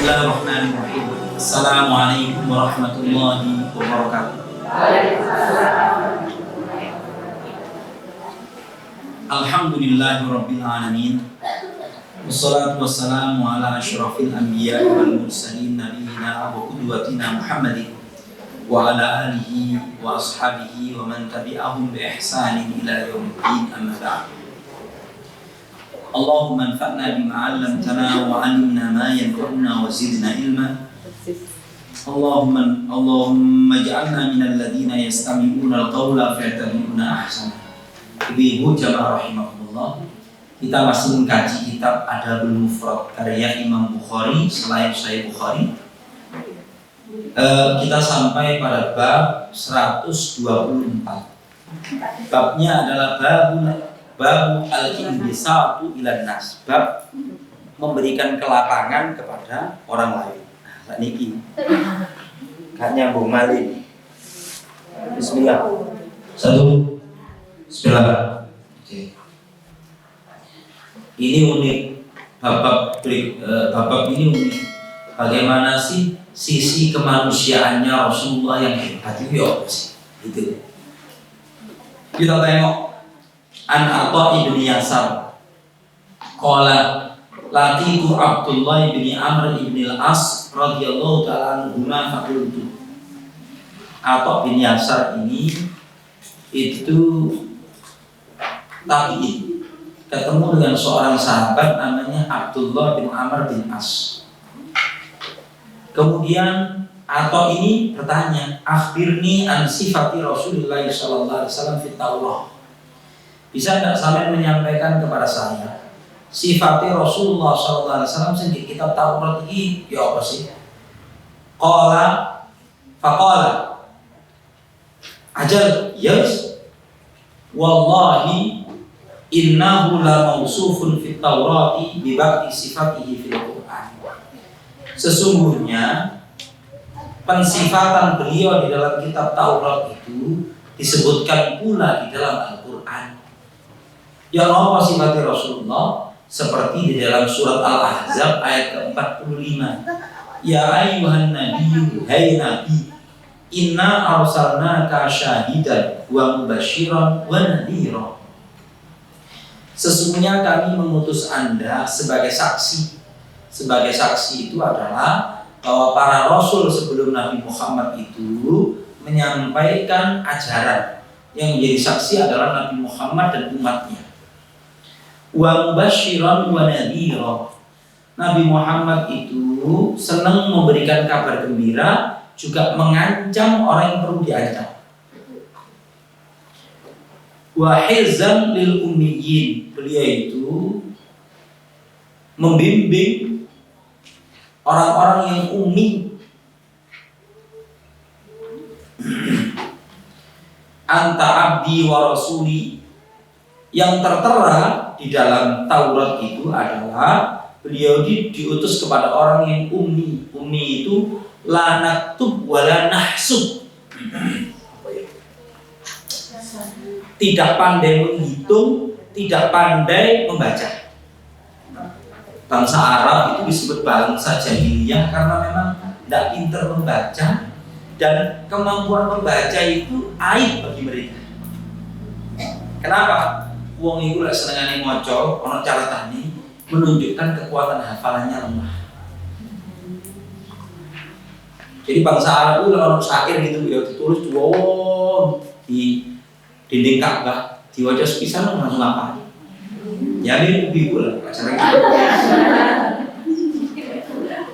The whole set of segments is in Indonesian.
Bismillahirrahmanirrahim. Assalamualaikum warahmatullahi wabarakatuh. Alhamdulillahirabbil alamin. Wassalatu wassalamu ala asyrafil anbiya'i wal mursalin nabiyina wa qudwatina Muhammadin wa ala alihi wa ashabihi wa man tabi'ahum bi ihsanin ila yaumiddin, amma ba'd. Allahumma anfa'na bima 'allamtana wa 'allimna ma yanfa'una wa zidna ilma. Allahumma ij'alna minal ladzina yastami'una al-qawla fayattabi'una ahsana. Ibu jamaah rahimakumullah, kita masih mengkaji kitab Adabul Mufrad karya Imam Bukhari selain Sahih Bukhari. Kita sampai pada bab 124. Babnya adalah babu al-inbisatu ilan nas, bab memberikan kelapangan kepada orang lain. Nah, niki gak nyambung malih. Bismillah. Satu. Bismillah. Oke. Ini unik. Bab ini unik. Bagaimana sih sisi kemanusiaannya Rasulullah yang hebat itu ya sih? Gitu. Kita tengok An Atha ibn Yasar qala laqitu Abdullah bin Amr ibn al-As radhiyallahu ta'ala anhuma faqultu. Atha bin Yasar ini itu tabi'in, ketemu dengan seorang sahabat namanya Abdullah bin Amr bin As. Kemudian Atha ini bertanya, akhbirni an sifati Rasulullah sallallahu alaihi wasallam fit Taurah. Bisa tidak sampai menyampaikan kepada saya sifat Rasulullah SAW di kitab Taurat ini ya apa sih? Faqala ajal yes wallahi innahu la mausufun fit Taurati bi ba'di sifatihi fil Qur'an. Sesungguhnya pensifatan beliau di dalam kitab Taurat itu disebutkan pula di dalam Al-Qur'an. Yang apa sifat Rasulullah? Seperti di dalam surat Al-Ahzab ayat ke-45. Ya ayyuhan nabiyyu, hai nabi, inna arsalnaka syahidan wa mubasyiran wa nadhira. Sesungguhnya kami mengutus Anda sebagai saksi. Sebagai saksi itu adalah bahwa para rasul sebelum Nabi Muhammad itu menyampaikan ajaran. Yang menjadi saksi adalah Nabi Muhammad dan umatnya. Wa mubasyiran wa nadhira. Nabi Muhammad itu senang memberikan kabar gembira, juga mengancam orang yang perlu diancam. Wa hizan lil ummiyin. Beliau itu membimbing orang-orang yang ummi. Anta abdi wa rasuli. Yang tertera di dalam Taurat itu adalah beliau diutus kepada orang yang ummi. Ummi itu la naktub wa la nahsub. Tidak pandai menghitung, tidak pandai membaca. Bangsa Arab itu disebut bangsa jahiliyah karena memang tidak pintar membaca, dan kemampuan membaca itu aib bagi mereka. Kenapa? Wong iku lek senengane maca ana catatane menunjukkan kekuatan hafalannya lemah. Jadi bangsa Arab itu kalau syair gitu ya ditulis di dinding Ka'bah, diwaca sepisan langsung apa? Ya ini ibu lah acara gitu.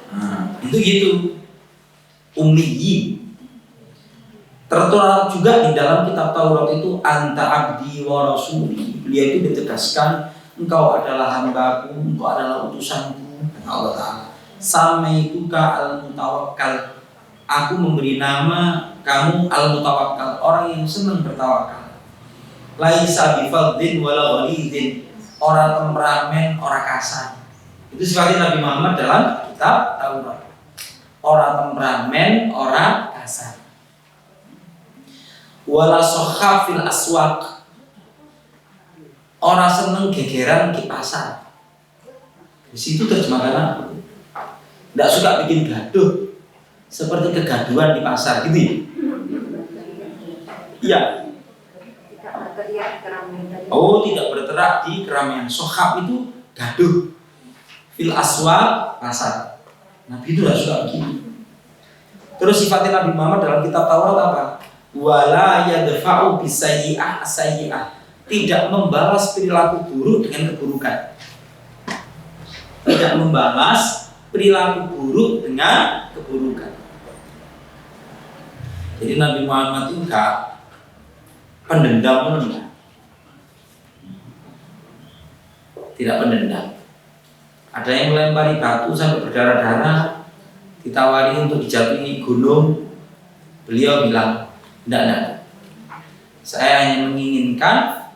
Nah, itu gitu. Ummiyin. Tertulis juga di dalam kitab Taurat itu anta abdi wa rasuli. Beliau itu ditegaskan engkau adalah hambaku, engkau adalah utusanku, kata Allah Ta'ala. Samaituka al-mutawakkal. Aku memberi nama kamu al-mutawakkal, orang yang senang bertawakal. Laisa bifadhin wala ghalidhin. Orang temperamen, orang kasar. Itu sifatnya Nabi Muhammad dalam kitab Taurat. Orang temperamen, orang kasar. Wala sokhafil aswaq. Orang seneng gegeran di pasar. Di situ terjemahkan apa? Tidak suka bikin gaduh seperti kegaduhan di pasar gitu ya. Iya. Oh, tidak berteriak di keramaian. Sohab itu gaduh. Fil aswaq pasar. Nabi itu tidak suka begitu. Terus sifatnya Nabi Muhammad dalam kitab Taurat apa? Wala yadfa'u bisayyi'ah sayyi'ah. Tidak membalas perilaku buruk dengan keburukan. Tidak membalas perilaku buruk dengan keburukan. Jadi Nabi Muhammad itu enggak pendendam. Tidak pendendam. Ada yang melempari batu sampai berdarah-darah, ditawari untuk dijatuhi gunung, beliau bilang, tidak. Saya hanya menginginkan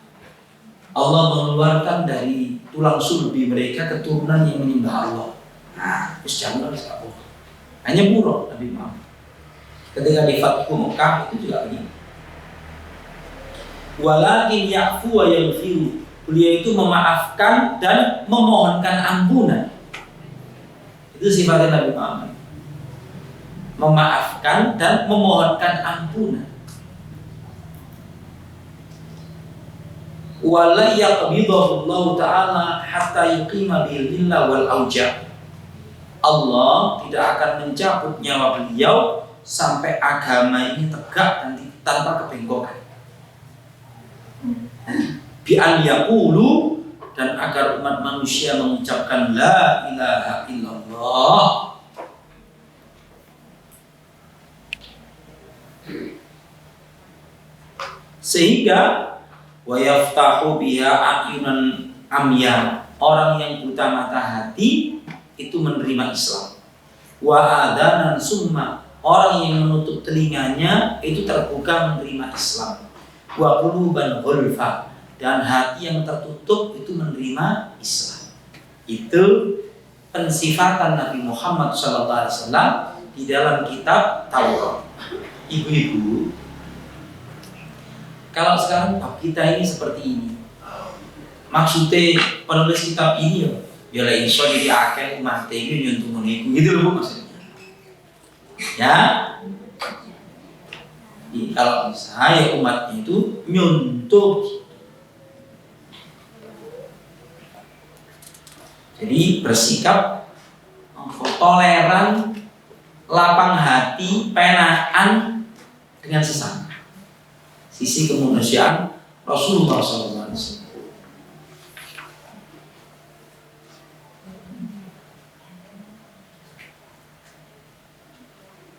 Allah mengeluarkan dari tulang sulbi mereka keturunan yang menyembah Allah. Nah, jangan hanya buruk Nabi Muhammad. Ketika di Fathu Mekah itu juga begini. Walakin ya'fu wa yaghfiru. Beliau itu memaafkan dan memohonkan ampunan. Itu sifatnya Nabi Muhammad. Memaafkan dan memohonkan ampunan. Wala yaqbidahu Allah Ta'ala hatta yuqima bil millah wal auja. Allah tidak akan mencabut nyawa beliau sampai agama ini tegak dan tanpa kebengkokan. Bi an yaqulu, dan agar umat manusia mengucapkan la ilaha illallah. Sehingga wa yaftahu biha a'yunan amya, orang yang buta mata hati itu menerima Islam. Wa adanan summa, orang yang menutup telinganya itu terbuka menerima Islam. Wa quluban ghulfa, dan hati yang tertutup itu menerima Islam. Itu pensifatan Nabi Muhammad SAW di dalam kitab Taurat. Ibu-ibu, kalau sekarang bab kita ini seperti ini, maksudnya penulis kitab ini ya lah iso jadi akeh umat iki nyuntuk ngene gitu loh maksudnya. Ya. Jadi, kalau saya umatnya itu nyuntuk. Jadi bersikap toleran, lapang hati, penaan dengan sesama. Sisi kemanusiaan Rasulullah SAW.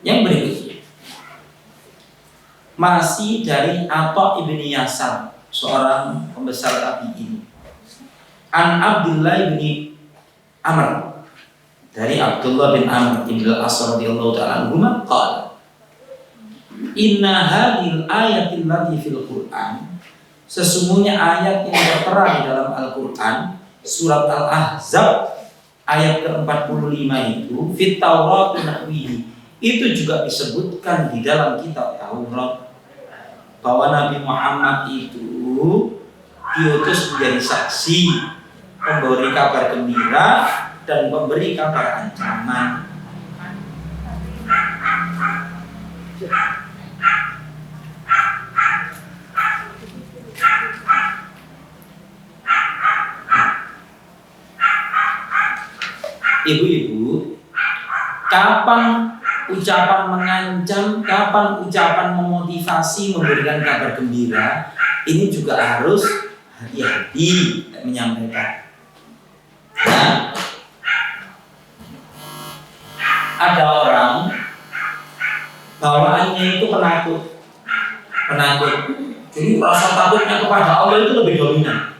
Yang berikutnya masih dari Atha ibni Yasar, seorang pembesar tabi'in. An Abdullah bin Amr, dari Abdullah bin Amr bin Al-As radhiyallahu ta'ala anhu qala, inna hadhil ayatil lati fil Qur'an, sesungguhnya ayat yang tertera di dalam Al-Qur'an surat Al-Ahzab ayat ke-45 itu fit Taurat nahwihi, itu juga disebutkan di dalam kitab Taurat bahwa Nabi Muhammad itu diutus menjadi saksi, memberi kabar gembira dan memberi kabar ancaman. Ibu-ibu, kapan ucapan mengancam, kapan ucapan memotivasi, memberikan kabar gembira, ini juga harus hati-hati menyampaikan. Nah, ada orang bawaannya itu penakut. Jadi rasa takutnya kepada Allah itu lebih dominan.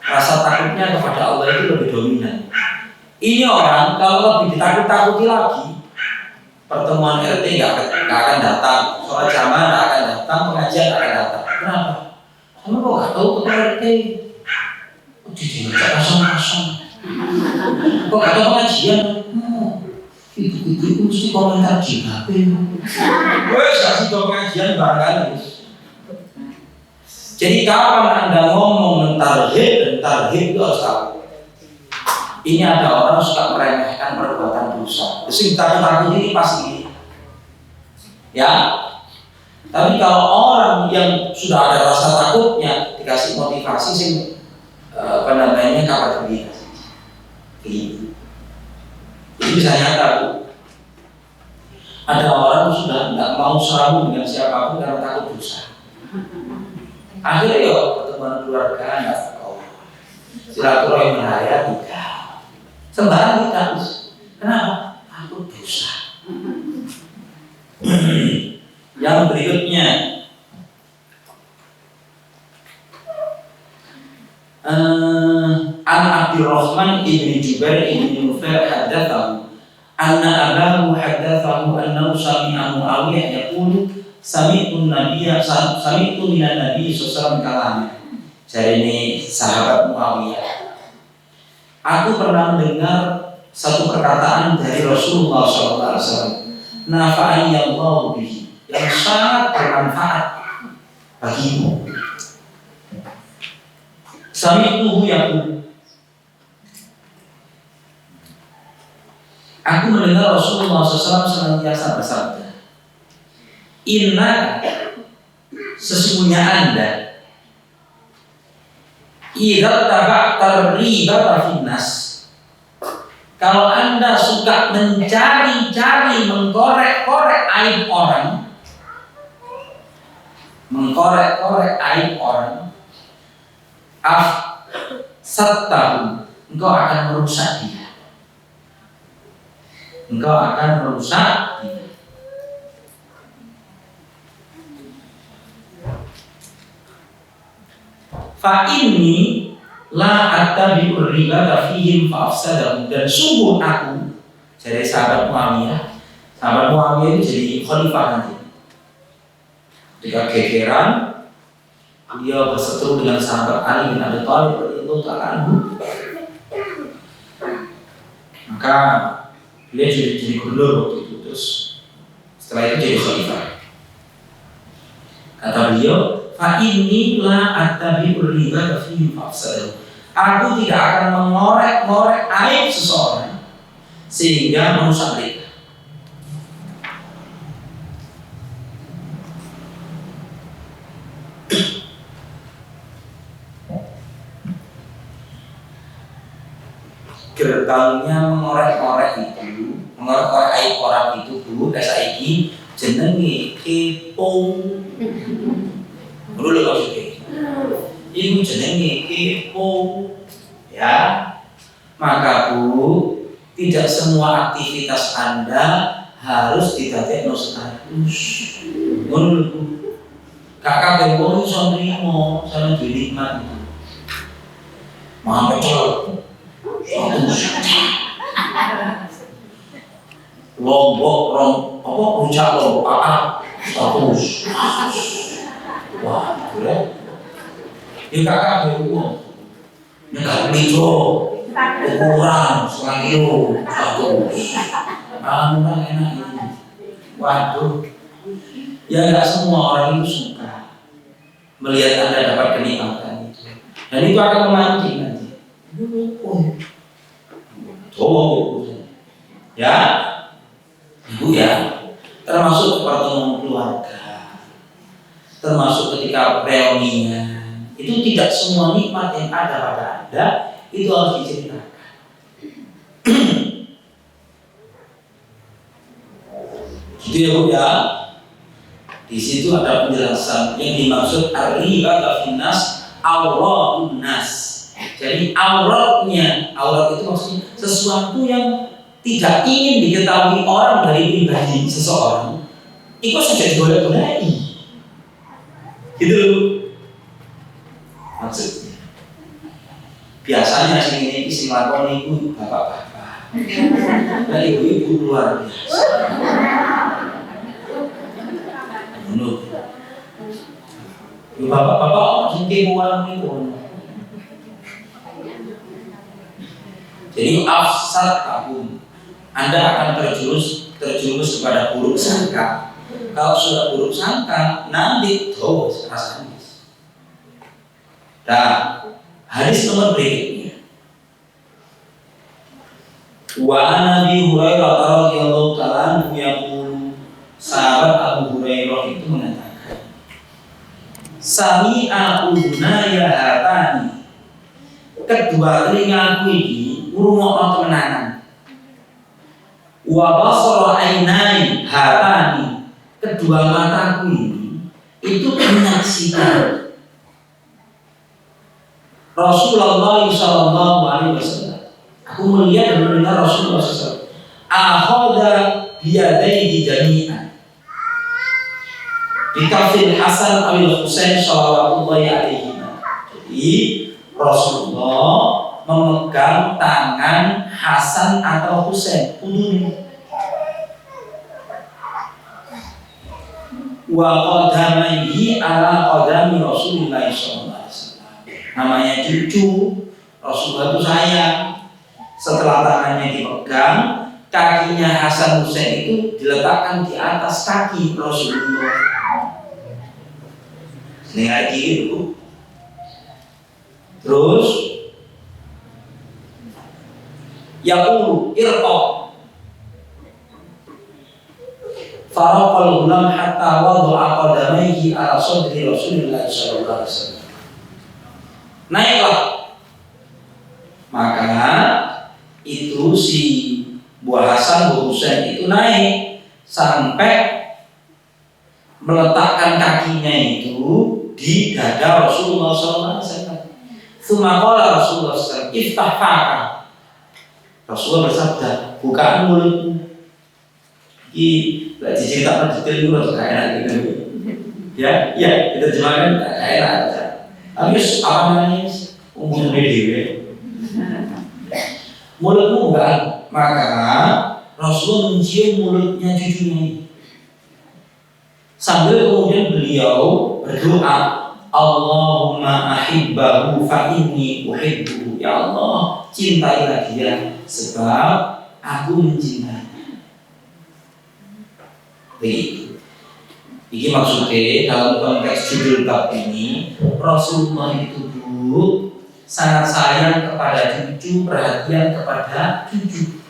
Rasa takutnya kepada Allah itu lebih dominan. Ini orang kalau lebih ditakut-takuti lagi, pertemuan RT nggak akan datang, sholat jamaah nggak akan datang, pengajian nggak akan datang. Kenapa? Kamu kok nggak tahu ketua RT? Jadi nggak asam-asam. Kok nggak tahu pengajian? Itu mesti komentar JHP. Wes kasih tahu pengajian barangkali. Jadi kapan Anda ngomong mentarhib dan tarhib itu harus tahu. Ini ada orang suka meremehkan perbuatan dosa. Terus takut ini pasti. Ya. Tapi kalau orang yang sudah ada rasa takutnya dikasih motivasi sih kapabilitas. Gitu. Jadi bisa nyata Bu. Ada orang sudah tidak mau selalu dengan siapapun karena takut dosa. Akhirnya ya pertemuan keluarga nggak tahu. Silaturahmi raya tidak. Sembarang kita harus. Kenapa? Takut dosa. Yang berikutnya, An Abdurrahman ibn Jubair ibn Nufair haddatsahu anna abahu haddatsahu annahu sami'a Muawiyah yaqulu sami'tu minan nabiy sallallahu alaihi wasallam. Jadi ini sahabat Muawiyah. Aku pernah mendengar satu perkataan dari Rasulullah SAW. Nafa'ani Allah bihi, yang sangat bermanfaat bagimu. Sami'tuhu yaqul. Aku mendengar Rasulullah SAW senantiasa bersabda, Inna, sesungguhnya Anda, idza taba'tar ribata finnas, kalau Anda suka mencari-cari, mengkorek-korek aib orang, afsatahu, engkau akan merusak dia. Fa inni la attabi'ur riba fihim fa afsadahu, dan sungguh aku, jadi sahabat Muawiyah itu jadi khalifah nanti. Ketika gegeran dia berseteru dengan sahabat Ali bin Abi Thalib radhiyallahu ta'ala anhu, maka dia jadi gubernur waktu itu. Terus setelah itu jadi khalifah. Kata beliau, fa inni la attabi'ur riba fi mafsadahu. Aku tidak akan mengorek-ngorek aib seseorang sehingga merusak mereka. Gerbangnya mengorek-ngorek aib orang itu Bu, saiki jenenge kepo. Dulu maksudnya ibu jenenge kepo, ya. Maka Bu, tidak semua aktivitas Anda harus didadekno status. Ngono Bu. Kakak kepo iso nrimo sampe dinikmati. Mantap. Lombok puncak Lombok status. Wah, keren. Ini kakak beruang. Ini kakak lijo, ukuran 1 kilo, status. Murah enak ini. Waduh. Ya nggak semua orang itu suka melihat Anda dapat kenikmatan itu. Dan itu akan memancing nanti. Ya, Ibu ya, termasuk pertemuan keluarga, termasuk ketika reunian, itu tidak semua nikmat yang ada pada Anda itu harus diceritakan. Gitu ya Bu ya. Di situ ada penjelasan yang dimaksud ar-riba finnas auratun nas. Jadi aurat itu maksudnya sesuatu yang tidak ingin diketahui orang dari pribadi seseorang, itu sudah digolek-goleki. Gitu maksudnya. Biasanya sing lakoni ibu bapak-bapak, dan ibu-ibu luar biasa. Menurut bapak-bapak sing kemuan itu. Jadi afsad kabum, Anda akan terjerumus kepada buruk sangka. Kalau sudah buruk sangka, nanti terus rasanya. Nah, hadis nomor berikutnya. Wa Nabi Hurairah radhiyallahu ta'ala anhu yaqulu, sahabat Abu Hurairah itu mengatakan, sami'a udhunaya hatani, kedua telingaku ini ngrungokno temenanan. Wa basara ainai hatani, kedua mataku ini itu menyaksikan Rasulullah sallallahu alaihi wasallam. Aku melihat dan mendengar Rasulullah sallallahu alaihi wasallam akhadha biyadaihi jami'an bikafil Hasan awil Husain sallallahu alaihi wasallam. Jadi Rasulullah memegang tangan Hasan atau Husain, kudunya. Wa qadamaihi ala qadami Rasulullah sallallahu alaihi wasallam. Namanya cucu Rasulullah itu sayang. Setelah tangannya dipegang, kakinya Hasan Husain itu diletakkan di atas kaki Rasulullah. Ini lagi itu. Terus yaqulu irqa faraqal gulam hatta wada'a qadamaihi ala sadri Rasulullah sallallahu alaihi wasallam. Naiklah, maka itu si buah Hasan buah Husain itu naik sampai meletakkan kakinya itu di dada Rasulullah sallallahu alaihi wasallam. Tsumma qala Rasulullah sallallahu alaihi wasallam, iftah faka. Rasulullah bersabda, bukaan mulutmu. Ini lagi cerita detail dulu atau kayak gitu. Ya, kita terjemahkan kayak aja. Tapi apa namanya? Umum dewe. Mulutmu bukaan. Maka Rasulullah mencium mulutnya cucunya. Sambil kemudian beliau berdoa, Allahumma ahibbahu fa inni uhibbuhu. Ya Allah, cintailah dia sebab aku mencintainya. Begitu. Ini maksudnya dalam konteks judul bab ini, Rasulullah itu sangat sayang kepada cucu, perhatian kepada cucu.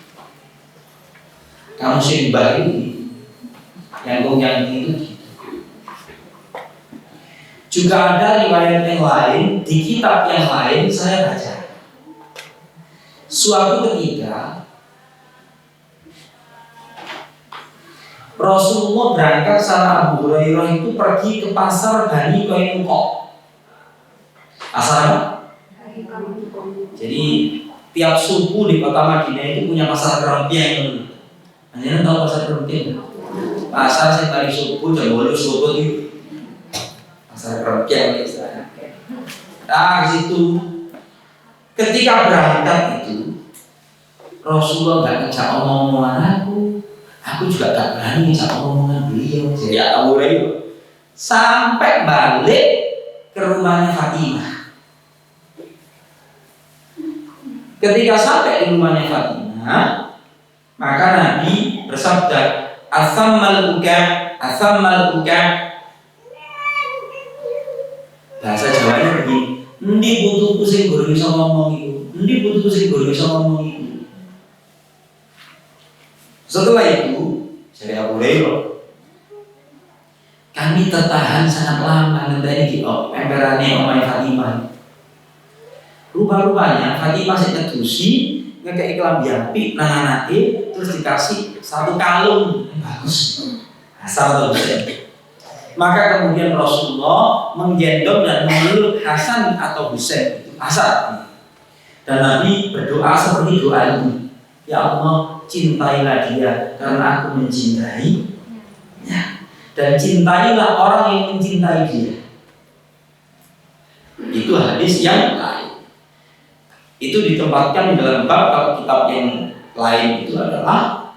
Kamu sembah ini, yang itu. Juga ada riwayat yang lain, di kitab yang lain saya baca. Suatu ketika Rasulullah berangkat sama Abu Hurairah itu pergi ke pasar Bani Qainuqa. Pasar apa? Jadi tiap suku di kota Madinah itu punya pasar kerempiang. Anda tahu pasar kerempiang? Pasar yang tadi suku jam 8 subuh itu. Pasar kerempiang istilahnya. Nah, di situ ketika berangkat itu Rasulullah gak ngejak omongan aku juga gak berani ngejak omongan beliau. Jadi Abu Hurairah sampai balik ke rumahnya Fatimah. Ketika sampai di rumahnya Fatimah, maka Nabi bersabda, asammal ukam. Bahasa Jawanya begini, endi butuhku sing guru iso ngomong iku. Endi butuhku sing guru iso ngomong iku. Setelah itu, saya Abu Hurairah, kami tertahan sangat lama ngenteni di emberane omahe Fatimah. Rupa-rupanya Fatimah sing ngedusi ngekeki klambi apik nang anake, terus dikasih satu kalung bagus. Asal terus. Maka kemudian Rasulullah menggendong dan memeluk Hasan atau Husain itu Hasan. Dan Nabi berdoa seperti doa ini, ya Allah, cintailah dia karena aku mencintai ya. Dan cintailah orang yang mencintai dia. Itu hadis yang lain. Itu ditempatkan dalam bab, kalau kitab yang lain itu adalah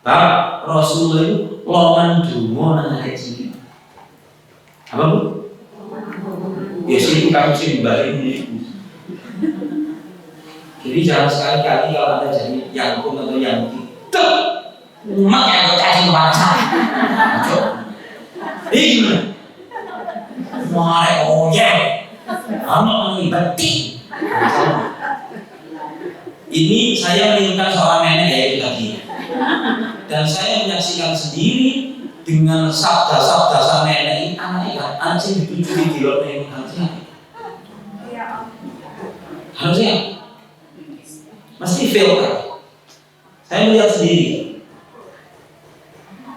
bab Rasulullah itu loman dungo nang haji. Apa bu? Biasanya itu kamu sih dibalik ini. Jadi jangan sekali-kali kalau anda jadi yang pun atau yang tidak, mak yang bercacing bangsa. Ini mare oye, kamu mengibati. Ini saya menirukan seorang nenek ya itu tadi. Dan saya menyaksikan sendiri dengan sabda-sabda sang nenek ini, anaknya kan anjing ditujuki di luar nenek harusnya mesti fail kan. Saya melihat sendiri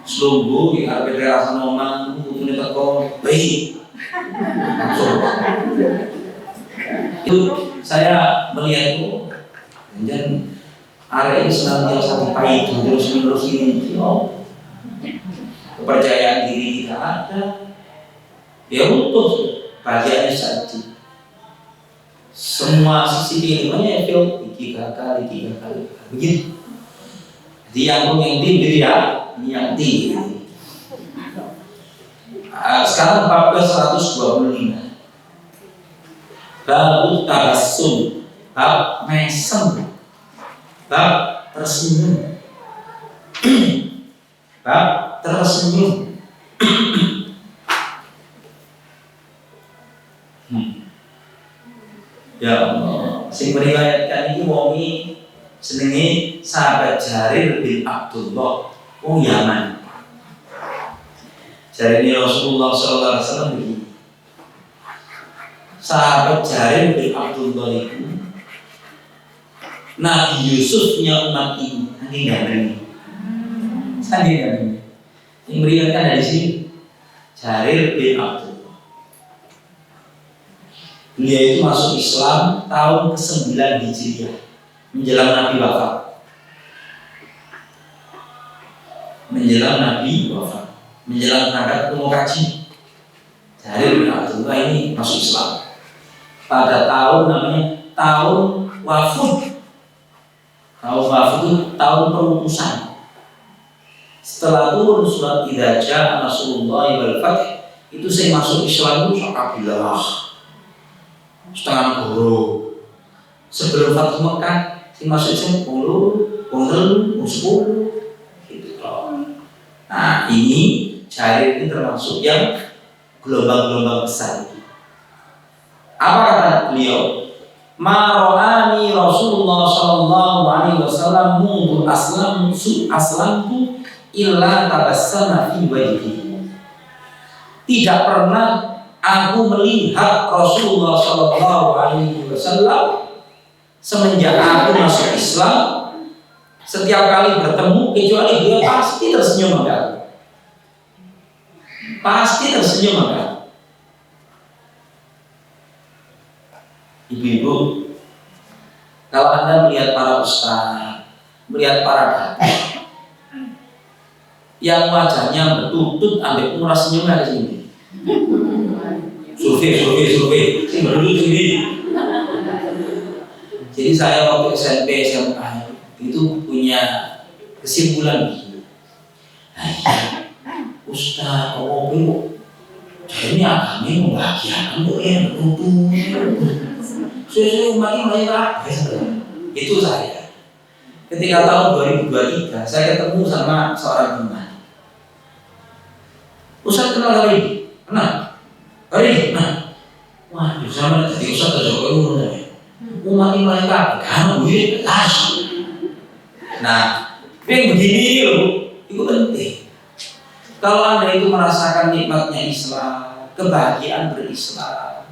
selungguh di karpet rasa noman putune teko baik langsung itu saya melihat itu dan area ini senantiasa dipaiti terus menerus ini kepercayaan diri tidak ada ya utuh bahagianya saja semua sisi kehidupannya itu 3 kali begitu. Jadi yang diri ya yang tinggi. Sekarang 1425 bab tabassum, bab mesem, bab tersenyum, bab tersenyum. Ya Allah, sing meriwayatkan ini wongi senenge sahabat Jarir bin Abdullah wong Yaman. Jarine Rasulullah sallallahu alaihi wasallam begini. Sahabat Jarir bin Abdullah itu Nabi Yusufnya umat ini, saking ganteng. Yang meriwayatkan dari sini Jarir bin Abdullah. Beliau itu masuk Islam tahun ke-9 Hijriah menjelang Nabi wafat. Menjelang berangkat ke Mekaji. Jarir bin Abdullah ini masuk Islam pada tahun namanya tahun wafud. Tahun wafud itu tahun pemutusan. Setelah turun surat Idza Jaa Nasrullahi wal Fath itu saya masuk Islam itu alhamdulillah setengah guru. Sebelum Fathu Mekah saya masuk Islam 10, 10 gitu loh. Nah ini Jarir ini termasuk yang gelombang-gelombang besar. Apa kata beliau? Marani Rasulullah sallallahu alaihi wasallam mundu aslamtu illa tabassama fi wajhihi. Tidak pernah aku melihat Rasulullah sallallahu alaihi wasallam semenjak aku masuk Islam setiap kali bertemu kecuali dia pasti tersenyum enggak? Pasti tersenyum enggak? Ibu-ibu, kalau Anda melihat para ustaz, melihat para dai yang wajahnya bertutut ambil murah senyum dari sini. Survei, ini. Jadi saya waktu SMP SMA itu punya kesimpulan begini. Ustaz, ini agama membahagiakan kok ya bertutut. Sesuai umat ini itu saya. Ketika tahun 2023 saya ketemu sama seorang teman. Ustaz kenal hari ini? Kenal? Hari ini? Nah, waduh sama jadi Ustaz terjauh umat ini mereka kan duit langsung. Nah, yang begini loh, itu penting. Kalau Anda itu merasakan nikmatnya Islam, kebahagiaan berislam,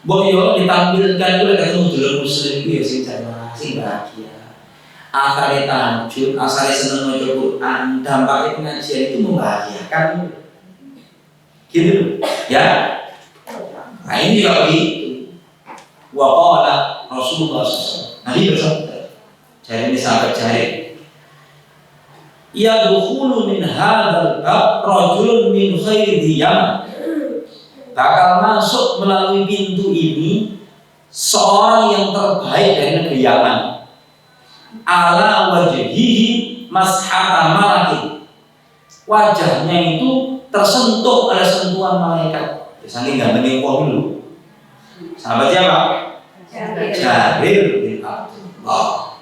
boyo ditampilkan itu ketemu dulur muslim itu ya sing jamaah sing bahagia. Asale tahajud, asale seneng maca Quran, dampaknya pengajian itu membahagiakan. Gitu ya. Nah ini juga begitu. Wa qala Rasulullah SAW. Nabi bersabda. Jadi ini sahabat Jarir. Ya dukhulu min hadzal bab rajulun min khairi Yaman. Bakal masuk melalui pintu ini seorang yang terbaik dari negeri Yaman. Ala wajhihi mashata malakin. Wajahnya itu tersentuh oleh sentuhan malaikat. Saking gantengnya wong dulu. Sahabat siapa? Jarir bin Abdullah.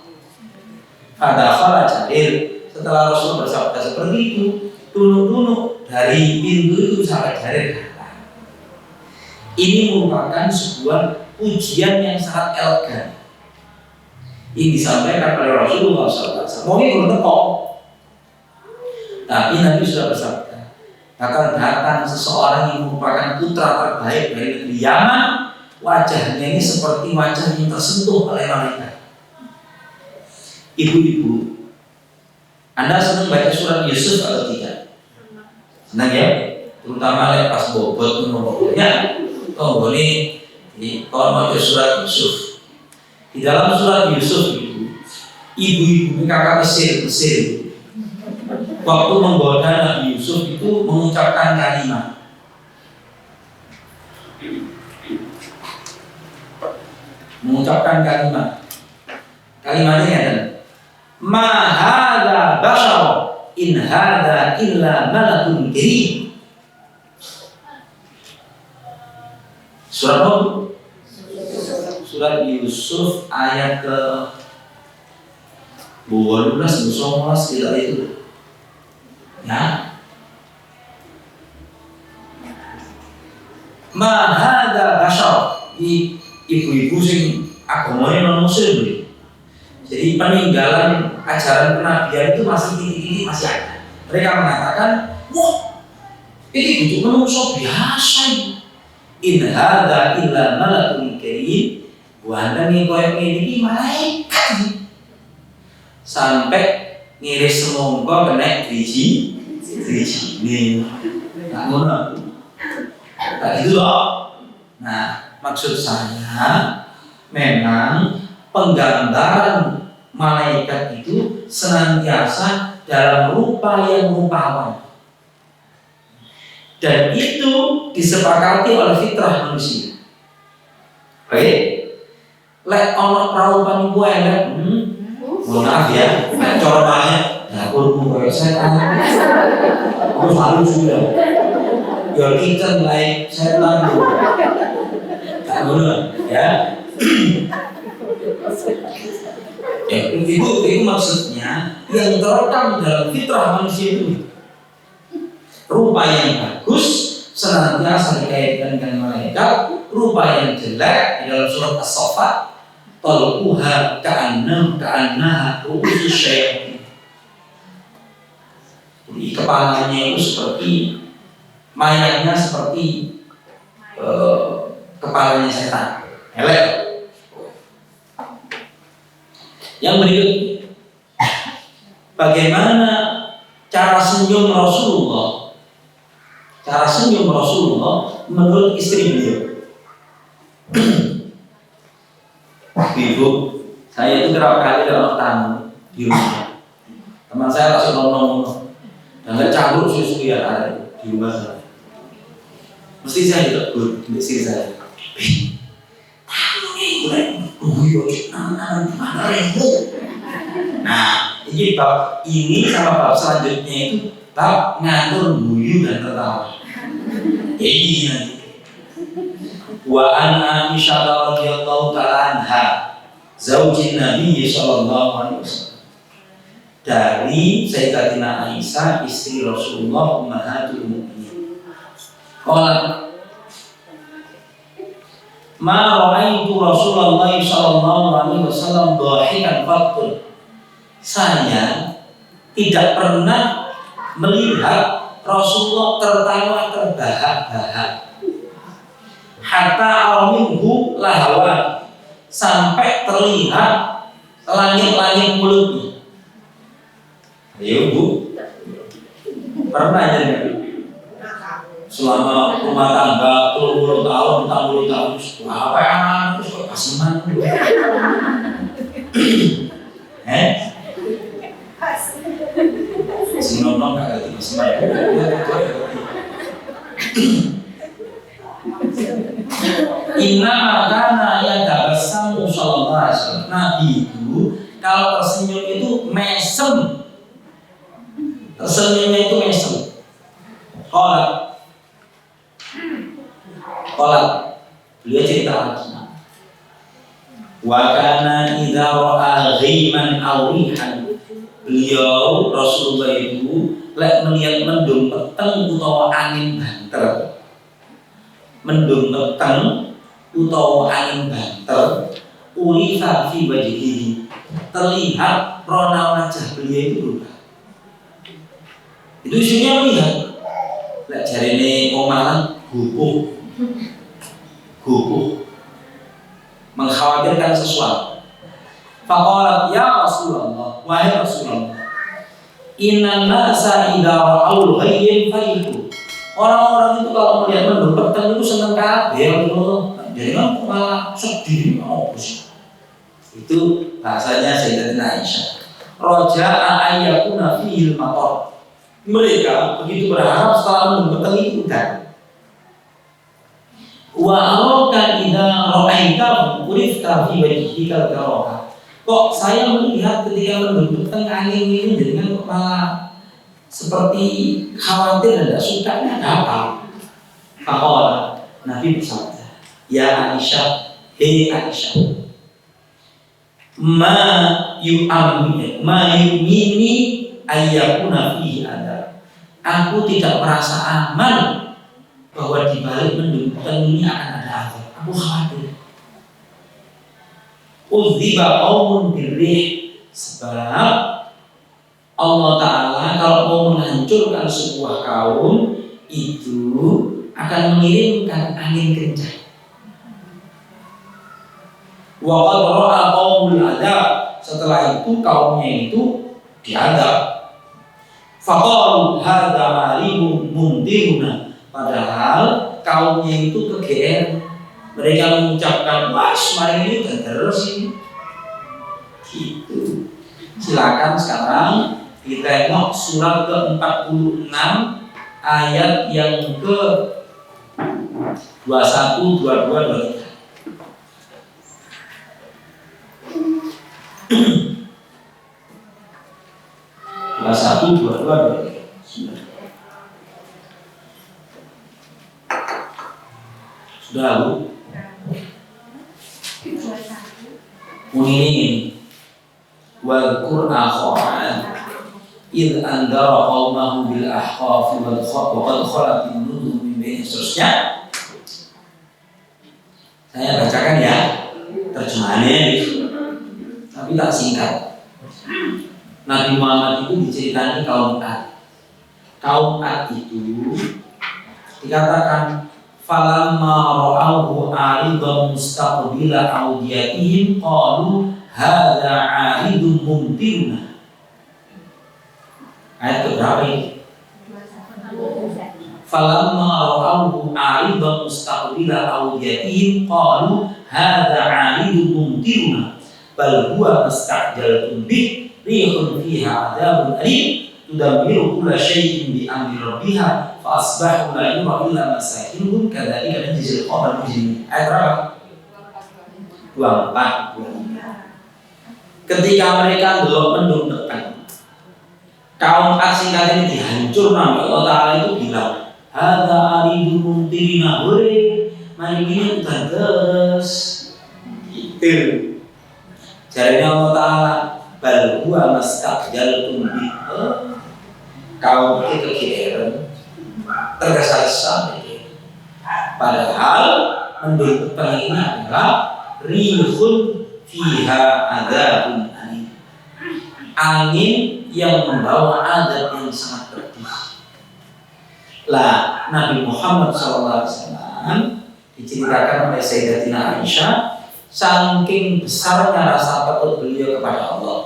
Fadakhala Jarir. Setelah Rasul bersabda seperti itu, tunuk-tunuk dari pintu itu sahabat Jarir. Ini merupakan sebuah pujian yang sangat elegan. Ini disampaikan oleh Rasulullah SAW. Mungkin belum teko, tapi Nabi sudah bersabda, akan datang seseorang yang merupakan putra terbaik dari negeri Yaman. Wajahnya ini seperti wajah yang tersentuh oleh malaikat. Ibu-ibu, Anda senang baca surat Yusuf atau tidak? Senang ya? Terutama pas bobot menurutnya. Oh boleh, kalau baca surat Yusuf. Di dalam surat Yusuf itu, ibu-ibu kakak Mesir, waktu menggoda Nabi Yusuf itu mengucapkan kalimat. Kalimatnya adalah ma hadza bashar in hadza illa malakun karim. Surat Yusuf ayat ke 12 tidak itu. Ya. Ma hadza bashar, ibu-ibu sing agamanya non muslim. Jadi peninggalan ajaran kenabian itu masih titik-titik masih ada. Mereka mengatakan, wah, ini untuk manusia biasa ini. In hadza illa malakun karim. Wanda nih koyok ini malaikat. Sampai ngiris semongko kena driji nih. Nah, ngono. Tak gitu loh. Nah, maksud saya memang penggambaran malaikat itu senantiasa dalam rupa yang rupawan, dan itu disepakati oleh fitrah manusia. Baik, lek ono perahu paniku elek, maaf ya, corbannya dapurmu kayak setan, terus halus juga, your kitchen like setan, tak benar ya. Ya, itu maksudnya yang terekam dalam fitrah manusia itu rupa yang bagus senantiasa dikaitkan dengan malaikat, rupa yang jelek di dalam surat As-Saffat talquha ka'annaha ru'usus syayatin. Jadi kepalanya itu seperti mayatnya seperti kepalanya setan. Elek. Yang berikutnya, bagaimana cara senyum Rasulullah? Cara senyum Rasulullah menurut istri beliau. Ibu, saya itu kerap kali dalam tamu di rumah. Teman saya langsung ngomong, dan nggak campur susu yang ada di rumah saya. Mesti saya ditegur untuk istri saya. Nah, ini bab ini sama bab selanjutnya itu bab ngatur guyu dan tertawa. Ini nanti. Wa an Aisyah radhiyallahu ta'ala anha, zaujin Nabi sallallahu alaihi wasallam. Dari Sayyidatina Aisyah, istri Rasulullah, ummahatul mukminin. Qala ma ra'aitu Rasulullah sallallahu alaihi wasallam dhahikan qattu. Saya tidak pernah melihat Rasulullah tertawa terbahak-bahak. Hatta aminhu lahawa, sampai terlihat langit-langit mulutnya. Ayo Bu, pernah jadi selama rumah tangga 30 tahun, 40 tahun, apa yang terus paseman? Sinonom nggak ngerti paseman. Inna makana ya tabassam sallallahu alaihi wasallam. Nabi itu kalau tersenyum itu mesem, tersenyumnya itu mesem. Qala beliau cerita lagi. Wa kana idza ra'a ghiman aw rihan. Beliau Rasulullah itu lek melihat mendung peteng utawa angin banter. Mendung peteng utawa angin banter, urifa fi wajhihi. terlihat rona wajah beliau itu berubah. Itu isinya melihat. Lek jarine wong Malang gugup, mengkhawatirkan sesuatu. Faqalat ya Rasulullah, wahai Rasulullah, inna nasa idza ra'aul ghayyin farihu. Orang-orang itu kalau melihat mendung peteng itu seneng kabeh loh. Jadi kan malah sedih sih. Itu bahasanya Sayyidatina Aisyah. Raja'a ayyakuna fihil matar. Mereka begitu berharap setelah mendung peteng itu udah. Wa araka idza ra'aita urifta fi wajhika al-karaha. Kok saya melihat ketika mendung peteng angin ini dengan kepala seperti khawatir dan tidak suka, ini ada apa? Faqala, Nabi bersabda, ya Aisyah, hei Aisyah, ma yu'mini ayyakuna fihi adab. Aku tidak merasa aman bahwa di balik mendung peteng ini akan ada azab. Aku khawatir. Udziba qaumun birrih, sebab Allah Ta'ala kalau mau menghancurkan sebuah kaum itu akan mengirimkan angin kencang. Wa qad ra'a qaumul adab, setelah itu kaumnya itu diadab. Faqalu hadza 'alimun mumtiruna, padahal kaumnya itu kegeeran. Mereka mengucapkan, wah semarin ini terus ini. Gitu. Silakan sekarang kita tengok surat ke-46 ayat yang ke 21, 22, 23. 21, 22, 23. Sudah Bu? Ini wal-Qur'an akharan idh andara qaumahu bil ahqaf wal qad khalat an-nuzur min baini, seterusnya. Saya bacakan ya terjemahannya, tapi tak singkat. Nabi Muhammad itu diceritani kaum Ad. Kaum Ad itu dikatakan falamma ra'awhu 'aridan mustaqbila awdiyatihim qalu hadza 'aridun mumtiruna. Ayat keberapa ini? Falamma ra'awhu 'aridan mustaqbila awdiyatihim qalu hadza 'aridun mumtiruna bal huwa mastajaltum bih rihun fiha 'adzabun alim tudammiru kulla syai'in bi amri rabbiha fa asbahu la yura illa masakinuhum kadzalika najzil qawmal mujrimin. Ayat berapa? 24. Ketika mereka belum mendung peteng, kaum Ad singkat ini dihancur nama Allah Ta'ala itu bilang, hadza aridun mumtirina, hore mari ini udah terus gitu. Jadinya Allah Ta'ala bal huwa mastajaltum bih, kaum itu kegeeran, tergesa-gesa. Padahal mendung peteng ini adalah rihun fiha adzabun alim, angin yang membawa azab yang sangat pedih. Lah Nabi Muhammad SAW diceritakan oleh Sayyidatina Aisyah, saking besarnya rasa takut beliau kepada Allah,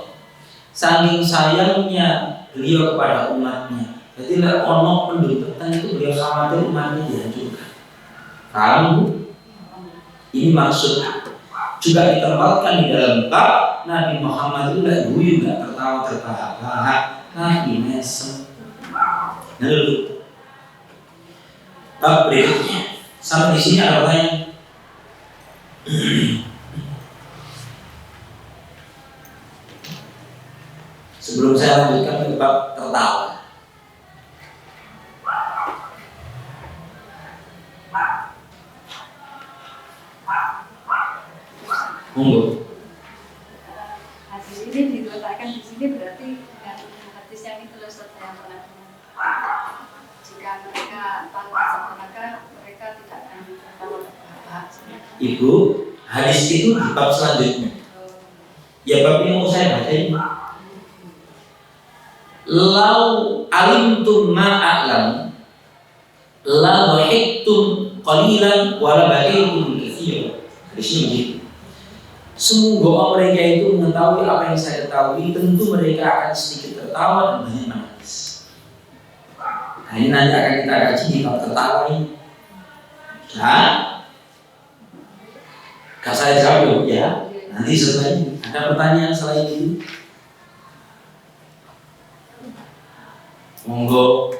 saking sayangnya beliau kepada umatnya. Jadi lah ono mendung peteng itu beliau khawatir umatnya dihancurkan. Kamu ini maksud juga ditempatkan di dalam bab Nabi Muhammad itu tidak guyu, tidak tertawa terbahak-bahak, Nabi mesem. Lalu bab berikutnya, sampai di sini ada pertanyaan. Sebelum saya lanjutkan ke bab tertawa, monggo. Hadis ini diletakkan di sini berarti dengan hadis yang itu Ustaz saya pernah dengar. Jika mereka tanpa maka mereka tidak akan tertawa terbahak-bahak. Ibu, hadis itu di bab selanjutnya. Ya bab yang mau saya baca ini. Lau alimtum ma'a'lam la dhahiktum qalilan wa la bakaytum katsiran. Di sini begitu. Semoga mereka itu mengetahui apa yang saya ketahui, tentu mereka akan sedikit tertawa dan banyak menangis. Nah, ini nanti akan kita kaji di bab tertawa ini. Nah, gak saya jawab ya. Nanti setelah ini ada pertanyaan selain ini. Monggo.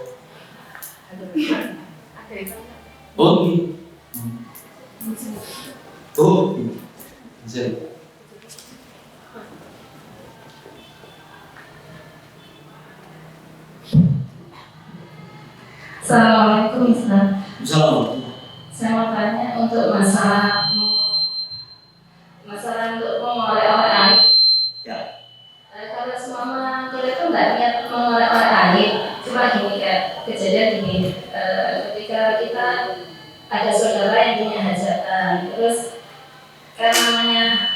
Oh, gitu. Oh, gitu. Assalamualaikum Ustaz. Assalamualaikum. Saya mau tanya untuk masalah untuk mengorek-orek air. Ya. Kalau semua kita itu nggak niat mengorek-orek air, cuma gini kayak kejadian gini. Ketika kita ada saudara yang punya hajatan, terus kan namanya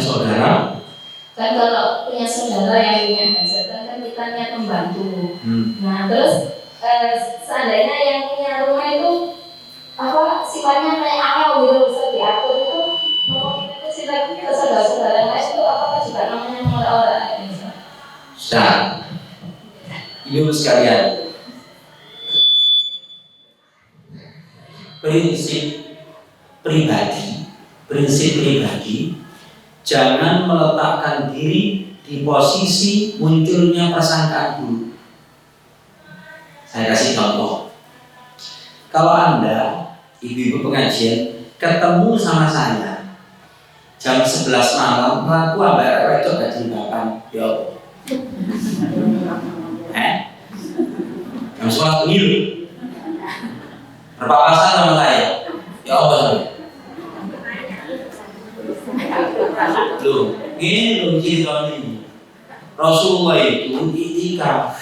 saudara. Kan kalau punya saudara yang punya hajatan kan kita niat membantu. Nah terus seandainya yang punya rumah itu sifatnya kayak awal gitu bisa diatur itu, mau kita itu silakan ke saudara-saudara lain itu apakah juga namanya orang-orang ini? Nah, ibu sekalian, prinsip pribadi, jangan meletakkan diri di posisi munculnya prasangkaan dulu. Saya kasih contoh. Kalau Anda, ibu-ibu pengajian, ketemu sama saya jam 11 malam, aku ambil itu gaji bapak, yo. Jam 11 pemilu, berpapasan sama saya, ya apa sih? Loh, ini cerita ini. Rasulullah itu itikaf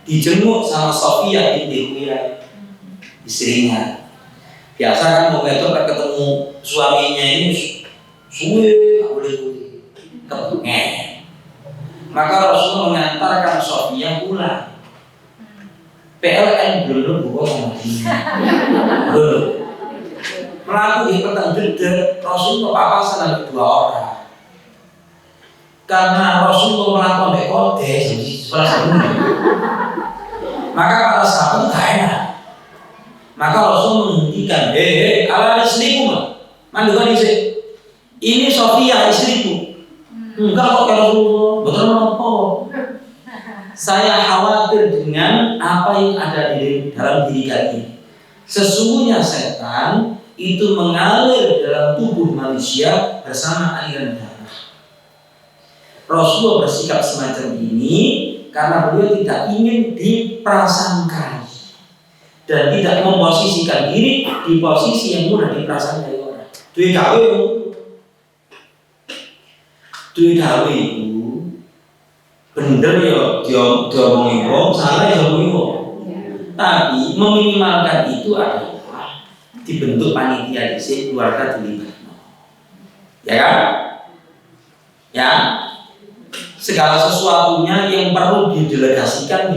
dijenguk sama Sofia binti Huyai, istrinya. Biasa kan mau ketemu suaminya ini suwe, nggak boleh kepengen. Maka Rasulullah mengantarkan Sofia pulang. PLN belum buka sama dia. Belum. Melakukan petang jeda, Rasulullah papasan ada 2 orang. Karena Rasulullah melakukan bekode sebelah sebelumnya. Maka para sahabat gak enak. Maka Rasul menghentikan, ala istriku mandukan istri. Ini Sofia istriku. Enggak kok ya Rasulullah, betul apa? Saya khawatir dengan apa yang ada di dalam diri kalian. Sesungguhnya setan itu mengalir dalam tubuh manusia bersama aliran darah. Rasulullah bersikap semacam ini karena beliau tidak ingin diprasangkai dan tidak memposisikan diri di posisi yang mudah diprasangkai orang. Duwe gawe itu bener ya diomongi wong, salah ya diomongi wong. Tapi meminimalkan itu adalah dibentuk panitia dhisik, keluarga dilibatkan. Ya kan? Ya. Segala sesuatunya yang perlu didelegasikan.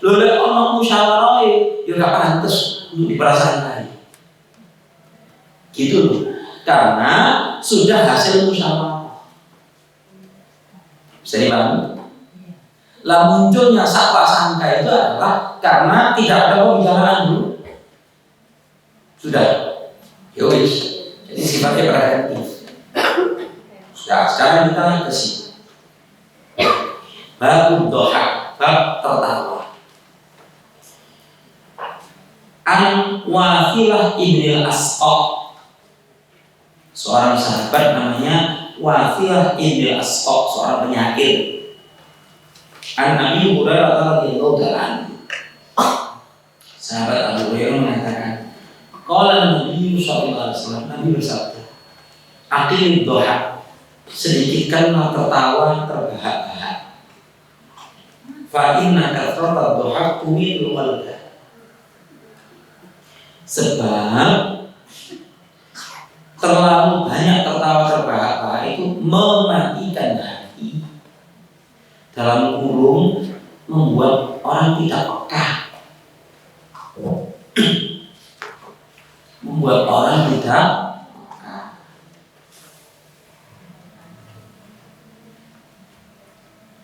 Loh lek ono musyawarah ya gak pantes untuk diprasangkai. Gitu loh. Karena sudah hasil musyawarah. Bisa dipahami? Lah munculnya prasangka itu adalah karena tidak ada pembicaraan dulu. Sudah. Yowis. Jadi sifatnya preventif. Sudah, sekarang kita ke sini. Bab dohak, bab tertawa. An Wathilah ibn al-Asqa, seorang sahabat namanya Wathilah ibn al-Asqa, seorang penyakit. An Nabi Hurairah radhiyallahu anhu, sahabat Abu Hurairah mengatakan, qala Nabi sallallahu alaihi wasallam, Nabi bersabda, aqimid dohak, sedikitkanlah tertawa terbahak-bahak. Fa inna kathrata dhahak tuwilul qalba. Sebab terlalu banyak tertawa terbahak-bahak itu mematikan hati, dalam kurung membuat orang tidak peka, membuat orang tidak peka.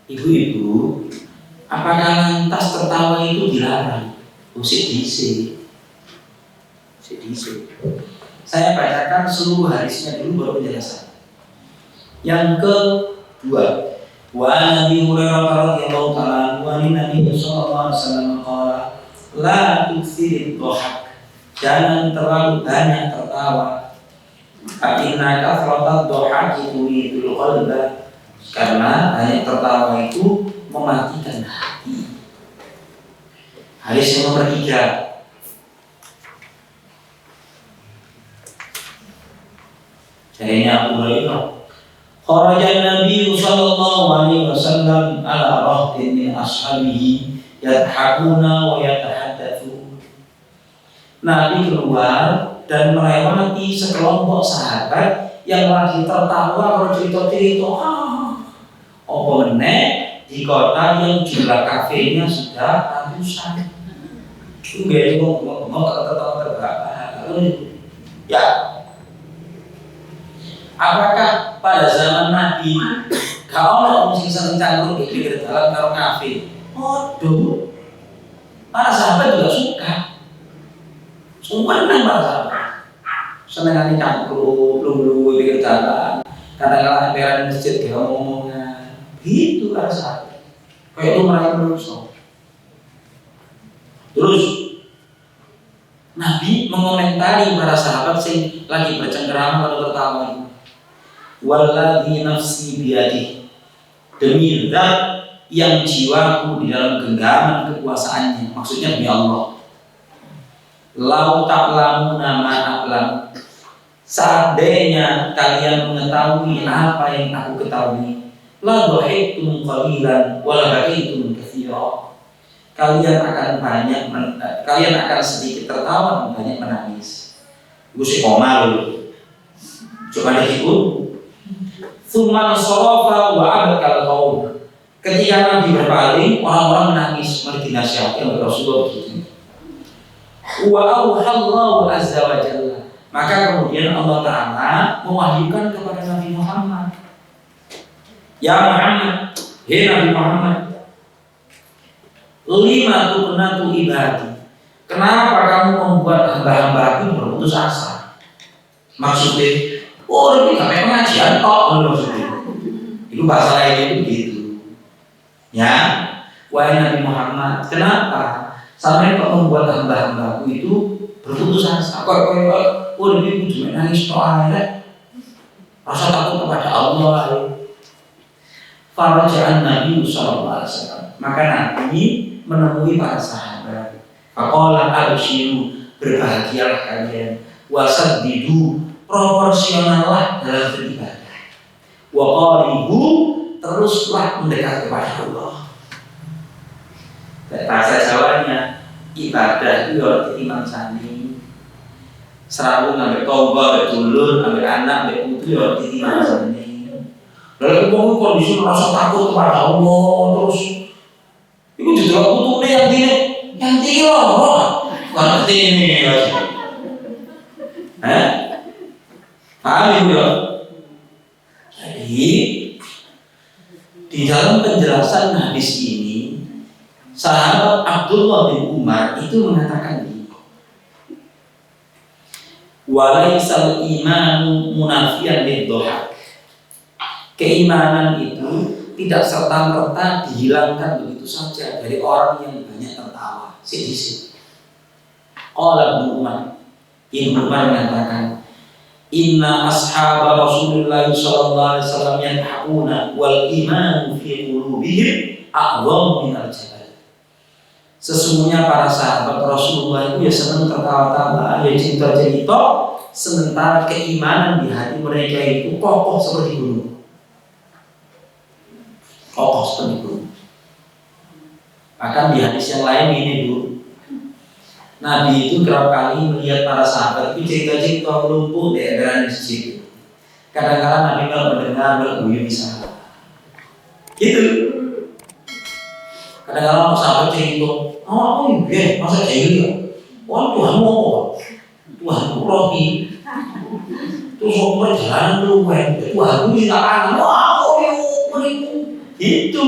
Ibu-ibu, apakah lantas tertawa itu dilarang? Sedih. Saya bacakan seluruh hadisnya dulu baru penjelasan. Yang kedua, wa Nabi Hurairah radhiyallahu ta'ala wa Nabi sallallahu alaihi wasallam qala la tuksir dhahak. Jangan terlalu banyak tertawa. Fa inna kathratat dhahaki tumitul qalba. Karena banyak tertawa itu mematikan hati. Hadis yang nomor 3. Jadinya Abu Hurairah, kharajan Nabi sallallahu alaihi wasallam ala rahtin min ashabihi yadhakuna wa yatahaddatsun. Nabi keluar dan melewati sekelompok sahabat yang lagi tertawa kalau cerita-cerita. Apa meneh di kota yang jumlah kafenya sudah ratusan. Itu gak ngomong kata-kata terbahak-bahak. Ya. Apakah pada zaman Nabi kalau mesti sering cangkruk di pinggir jalan karo kafe? Waduh, para sahabat juga suka. Semua para sahabat seneng cangkruk, belum di pinggir jalan. Kadang-kadang emperan di masjid kayak ngomongan. Gitu para sahabat. Kayak itu mereka berusaha. Terus Nabi mengomentari para sahabat yang lagi bercengkerama atau tertawa itu. Walladzi nafsi biyadihi, demi zat yang jiwaku di dalam genggaman kekuasaannya, maksudnya demi Allah. Lau ta'lamuna ma a'lam, seandainya kalian mengetahui apa yang aku ketahui, la dhahiktum qalilan wa la bakaitum katsira. Kalian akan sedikit tertawa dan banyak menangis. Gue sih koma lu. Coba dikit. Tsumma sarafa wa abakal qaum. Ketika Nabi berpaling, orang-orang menangis, mereka dinasihati oleh Rasulullah begitu. Wa auhallahu azza wa jalla. Maka kemudian Allah Ta'ala mewahyukan kepada Nabi Muhammad. Ya Muhammad, hei Nabi Muhammad, lima tuqnatu ibadi. Kenapa kamu membuat hamba-hambaku berputus asa? Maksudnya ini sampai pengajian kok maksudnya. Itu bahasa lainnya itu begitu. Ya, wahai Nabi Muhammad, kenapa sampai kok membuat hamba-hambaku itu berputus asa? Kok ini cuma nangis doa ya? Rasa takut kepada Allah. Faraja'an Nabi sallallahu alaihi wasallam. Maka Nabi menemui para sahabat. Faqala abshiru, berbahagialah kalian. Wasaddidu, proporsionallah dalam beribadah. Wa qaribu, teruslah mendekat kepada Allah. Bahasa Jawanya, ibadah itu harus iman sani. Serabu ngambil toba, ngambil dulur, ngambil anak, ngambil putu harus iman sani. Lalu kamu kondisi merasa takut kepada Allah terus. Itu didelok putune yang loh. Ngerti ini. Paham ibu ya? Jadi di dalam penjelasan hadis ini, sahabat Abdullah bin Umar itu mengatakan ini, walaisal imanu munafiyan lidhahak. Keimanan itu tidak serta-merta dihilangkan begitu saja dari orang yang banyak tertawa. Sedih. Qala Ibnu Umar, Ibnu Umar mengatakan, inna ashaba Rasulullah sallallahu alaihi wasallam yadhakuna wal iman fi qulubihim a'zam min al-jabal. Sesungguhnya para sahabat Rasulullah itu ya senang tertawa-tawa, ya cerita-cerita, sementara keimanan di hati mereka itu kokoh seperti gunung. Kokoh seperti gunung. Bahkan di hadis yang lain ini dulu, Nabi itu kerap kali melihat para sahabat itu cerita-cerita lumpuh di emperan masjid. Kadang-kadang Nabi kalau mendengar berguyu bisa. Gitu. Kadang-kadang sahabat cerita, oh iya, masa jahil ya? Wah Tuhanmu apa? Tuhanmu Robi. Terus mau perjalanan keluar, Tuhanmu minta tangan. Wah, oh itu.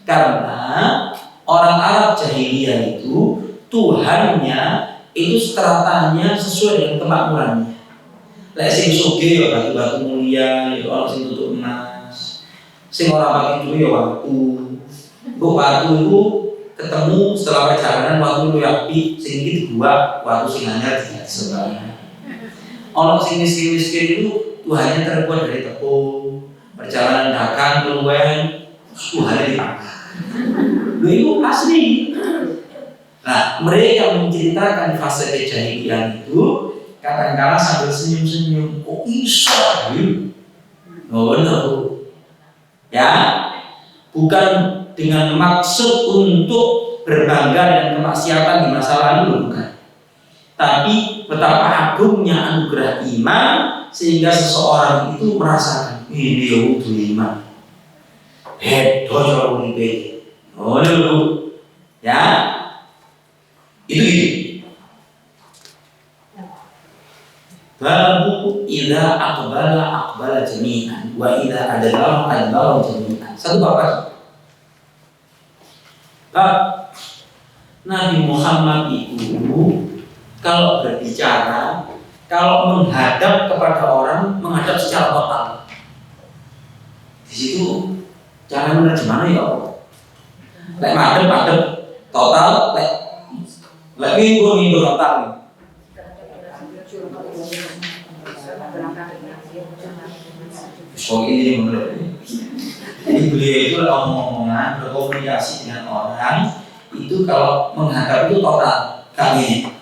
Karena orang Arab jahiliyah itu Tuhannya itu stratanya sesuai dengan kemakmurannya. Lek sing sugih ya batu-batu mulia, ya orang sing tutuk emas. Sing ora pakai duit ya waktu. Kok waktu itu ketemu setelah perjalanan waktu itu api, sing iki dibuat waktu sing anyar tidak sebenarnya. Orang sing miskin itu Tuhannya terbuat dari tepung, perjalanan dagang keluar Tuhannya dipakai. Lu itu asli. Nah, mereka menceritakan fase kejahilian itu kadang-kadang sambil senyum-senyum. Kok bisa? Oh benar. Ya, bukan dengan maksud untuk berbangga dengan kemaksiatan di masa lalu, bukan. Tapi betapa agungnya anugerah iman sehingga seseorang itu merasakan ini ya udah iman. Dojo uripe. Oh dulu. Ya. Itu. Babu idza aqbala jami'an wa idza adbara jami'an. Satu bab lagi. Nabi Muhammad itu kalau berbicara, kalau menghadap kepada orang, menghadap secara total. Di situ cara menerjemahnya ya Allah. Lek madep total, lek minggu total. So ini menurut. Jadi beliau itu omong-omongan berkomunikasi dengan orang itu kalau menghadap itu total kami.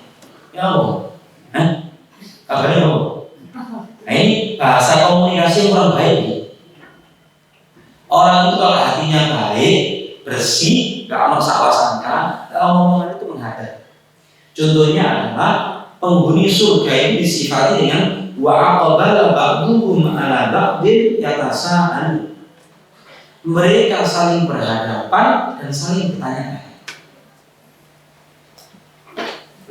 Ya Allah, kabarnya Allah. Nah ini bahasa komunikasi orang baik. Orang itu kalau hatinya baik, bersih, gak ada salah sangka, omongan itu menghadap. Contohnya adalah penghuni surga ini disifati dengan wa aqbala ba'duhum ala ba'din yatasa'al. Mereka saling berhadapan dan saling bertanya.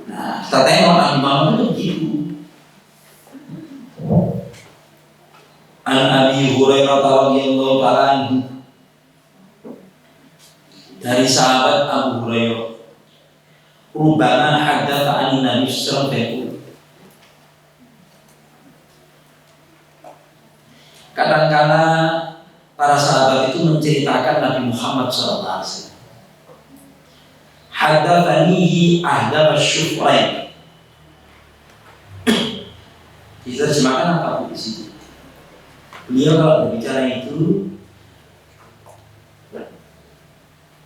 Nah, kita tengok Nabi Muhammad itu begitu. An Abi Hurairah radhiyallahu ta'ala anhu, dari sahabat Abu Hurairah, rubana haddatsa an Nabi sallallahu alaihi wasallam. Kadang-kadang para sahabat itu menceritakan Nabi Muhammad sallallahu alaihi wasallam. Haddatsanihi ahdab asy-syufrain. Diterjemahkan apa di sini? Beliau kalau berbicara itu,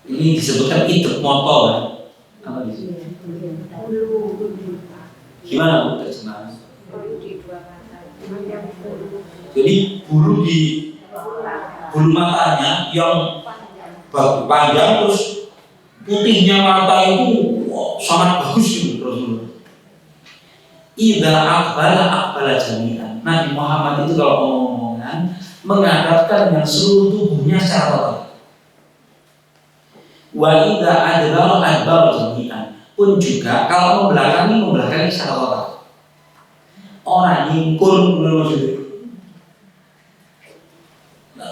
ini disebutkan itu moto kan? Apa di sini? Gimana Bu terjemahan? Jadi bulu matanya yang panjang terus putihnya mata itu sangat bagus gitu Rasulullah. Idza aqbala jami'an. Nabi Muhammad itu kalau omongan menghadapkan dengan seluruh tubuhnya secara total. Wa idza adbara jami'an. Pun juga kalau membelakangi secara total. Orang nyingkur maksudnya.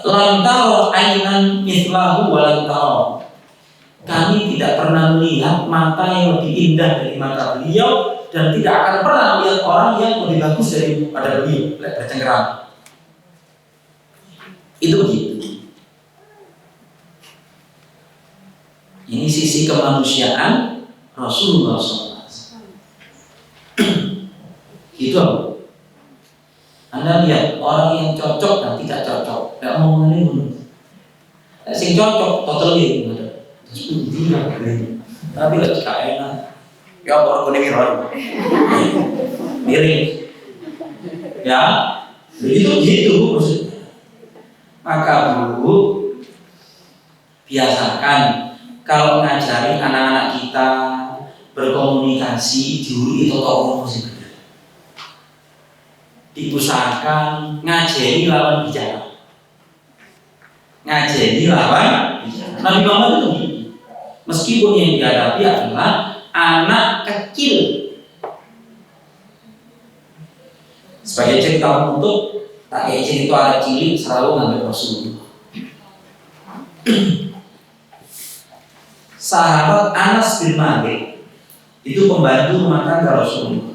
Lantaro ainan mislahu walantaro. Kami tidak pernah melihat mata yang lebih indah dari mata beliau dan tidak akan pernah melihat orang yang lebih bagus daripada beliau bercengkerama. Itu begitu. Ini sisi kemanusiaan Rasulullah SAW. Gitu apa? Anda lihat orang yang cocok dan tidak cocok, tidak mau mengenai sing cocok total gitu. Tapi lagi enak. Ya orang kuning miring. Ya, begitu maksudnya. Maka Bu, biasakan kalau ngajari anak-anak kita berkomunikasi diuri toto sing bener. Diusahakan ngajeni lawan bicara. Ngajeni lawan bicara. Nabi Muhammad itu begini. Meskipun yang dihadapi adalah anak kecil. Sebagai cerita penutup, tak kayak cerita anak cilik selalu ngambil Rasulullah. Sahabat Anas bin Malik itu pembantu rumah tangga Rasulullah.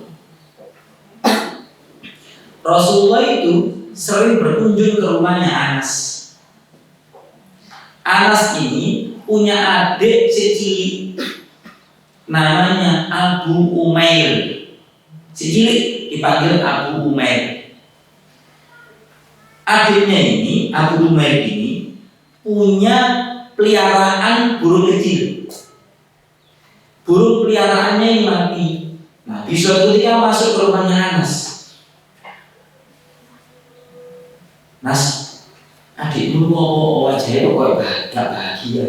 Rasulullah itu sering berkunjung ke rumahnya Anas. Anas ini punya adik cilik namanya Abu Umair. Cilik dipanggil Abu Umair. Adiknya ini, Abu Umair ini punya peliharaan burung kecil. Burung peliharaannya ini mati. Nah, di suatu ketika masuk ke rumahnya Anas. Nas, adikmu mau wajahnya kok gak bahagia.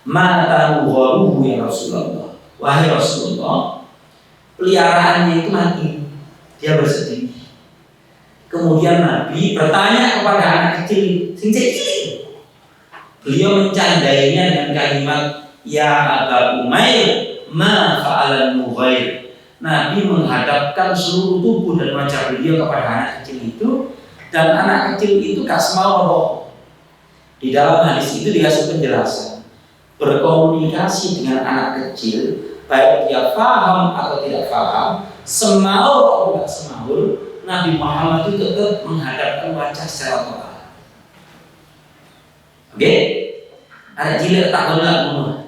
Mata waruhu ya Rasulullah. Wahai Rasulullah, peliharaannya itu mati. Dia bersedih. Kemudian Nabi bertanya kepada anak kecil, sing cilik. Beliau mencandainya dengan kalimat ya Aba Umair ma fa'alan mughair. Nabi menghadapkan seluruh tubuh dan wajah beliau kepada anak kecil itu, dan anak kecil itu kasmau. Di dalam hadis itu dikasih penjelasan, berkomunikasi dengan anak kecil, baik dia paham atau tidak paham, semaur atau tidak semaur, Nabi Muhammad itu tetap menghadapkan wajah secara total. Oke? Ada cilik tak boleh ngomong.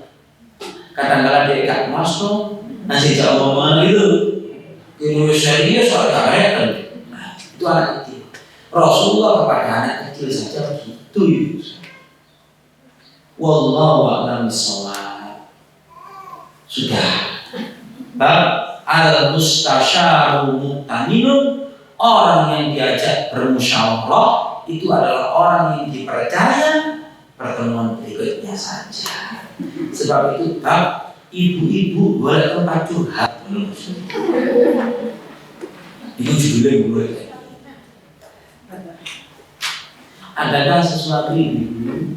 Kadang-kadang dia ikat masuk, nasi jauh ngomong gitu. Ini serius soal karet. Nah, itu anak kecil. Rasulullah kepada anak kecil saja begitu. Wallahu a'lam bishawab. Sudah. Bab al-mustasyaru mu'taminun, orang yang diajak bermusyawarah itu adalah orang yang dipercaya. Pertemuan berikutnya saja. Sebab itu bab ibu-ibu boleh tempat curhat. Ini judulnya boleh. Adakah sesuatu ibu?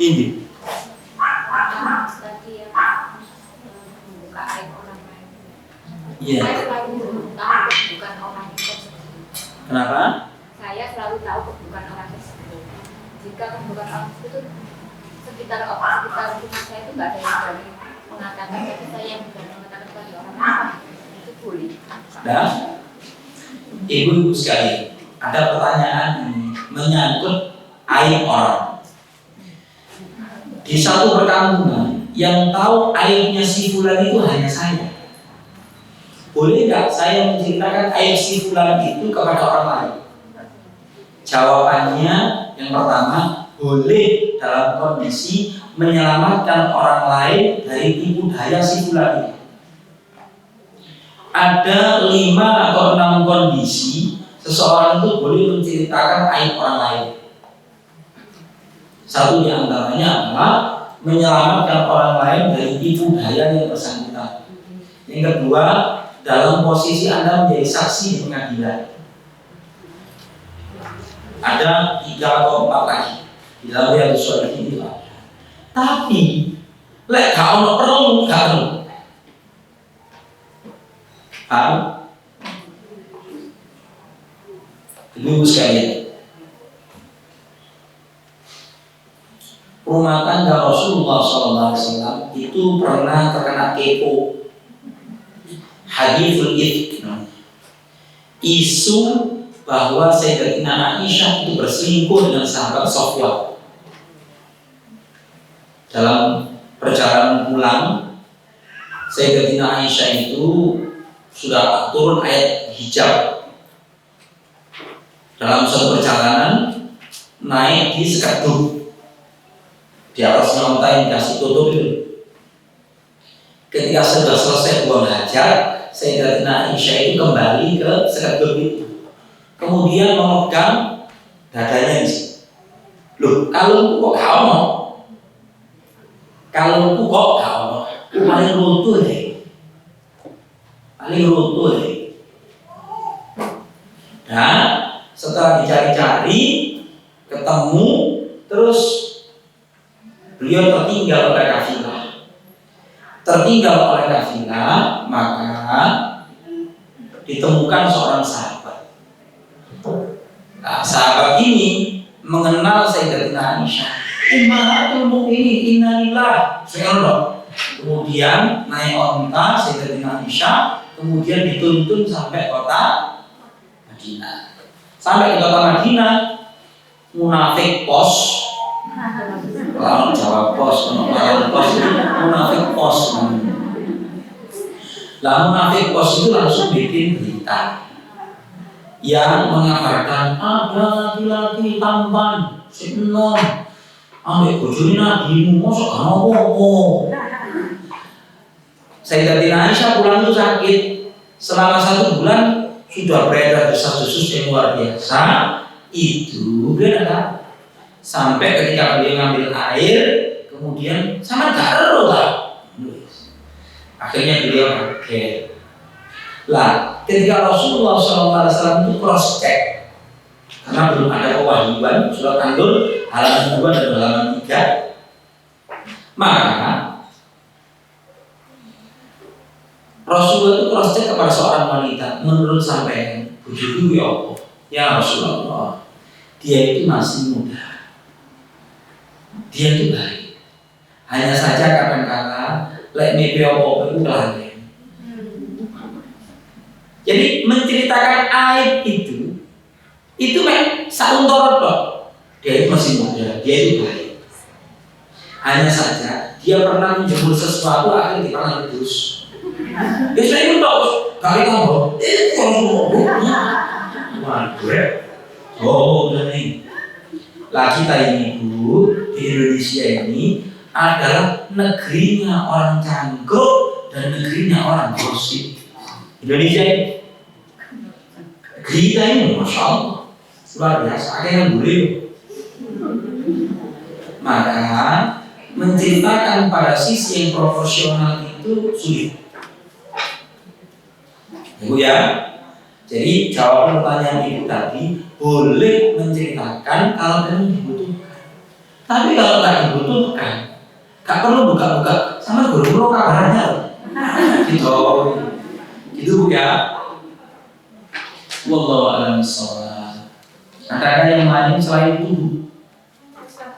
Ini Tadi yang membuka aib orang lain. iya. Saya selalu tahu bukan orang tersebut. Kenapa? Saya selalu tahu bukan orang tersebut. Jika bukan orang tersebut, sekitar rumah saya itu nggak ada yang berani mengatakan, tapi saya yang berani mengatakan kepada orang lain itu boleh. Dan ibu-ibu sekalian, ada pertanyaan ini menyangkut aib orang. Di satu perkampungan yang tahu aibnya si fulan itu hanya saya. Boleh nggak saya menceritakan aib si fulan itu kepada orang lain? Jawabannya yang pertama, boleh dalam kondisi menyelamatkan orang lain dari tipu daya si fulan itu. Ada 5 atau 6 kondisi seseorang itu boleh menceritakan aib orang lain. Satu di antaranya adalah menyelamatkan orang lain dari tipu daya yang bersangkutan. Yang kedua, dalam posisi Anda menjadi saksi di pengadilan. Ada 3 atau 4 lagi di dalam Riyadhus Shalihin itu ada. Tapi lek gak ono perlu gak perlu. Paham? Ibu sekalian, rumah tangga Rasulullah SAW itu pernah terkena kepo, hadithul ifk, isu bahwa Sayyidatina Aisyah itu berselingkuh dengan sahabat Sofwan. Dalam perjalanan pulang, Sayyidatina Aisyah itu sudah turun ayat hijab dalam suatu perjalanan, naik di sekaduk di atasnya unta yang dikasih tutup itu. Ketika sudah selesai buang hajat, Sayyidatina Aisyah itu kembali ke sekaduk itu, kemudian memegang dadanya di sini. Loh, kalungku kok gak ono? Kalungku kok gak ono? Paling runtuh deh. Dan setelah dicari-cari, ketemu, terus beliau tertinggal oleh kafilah. Maka ditemukan seorang sahabat. Nah, sahabat ini mengenal Sayyidatina Aisyah. Ummahatul mukminin, innalillah. Kemudian naik onta Sayyidatina Aisyah, kemudian dituntun sampai kota Madinah. Sampai di kota Madinah, munafik pos. Kalau Jawa pos, kalau pos munafik pos. Lah munafik pos itu langsung bikin berita yang mengabarkan ada laki-laki tampan, sinon, ambek bojone nabimu, mosok gak apa-apa. Sayyidatina Aisyah pulang itu sakit. Selama 1 bulan sudah beredar desas-desus yang luar biasa. Itu beliau sampai ketika beliau ngambil air, kemudian sama garo lah. Akhirnya beliau kaget. Lah, ketika Rasulullah SAW itu cross check, karena belum ada pewahyuan surat An-Nur halaman 2 dan halaman 3, maka Rasulullah itu cross check kepada seorang wanita. Menurut sampean, bojoku ya apa? Ya Rasulullah, dia itu masih muda, dia itu baik. Hanya saja kadang-kadang lek mimpi apa-apa itu kelalen. Jadi menceritakan aib itu sauntorot dok. Dia itu masih muda, dia itu baik. Hanya saja dia pernah menjemur sesuatu akhirnya dipernah ledus. Dia sering tahu kali kamu. Udah nih. Lah kita ini Bu di Indonesia ini adalah negerinya orang cangkruk dan negerinya orang gosip. Indonesia ini kita ini Masya Allah luar biasa, ada yang boleh. Maka menceritakan pada sisi yang profesional itu sulit. Ibu ya, jadi jawaban pertanyaan ibu tadi, boleh menceritakan kalau memang dibutuhkan. Tapi kalau nggak dibutuhkan, nggak perlu buka-buka sama guru-guru kabarnya. Gitu Bu ya. Wallahu a'lam bishawab. Adakah yang lain selain itu?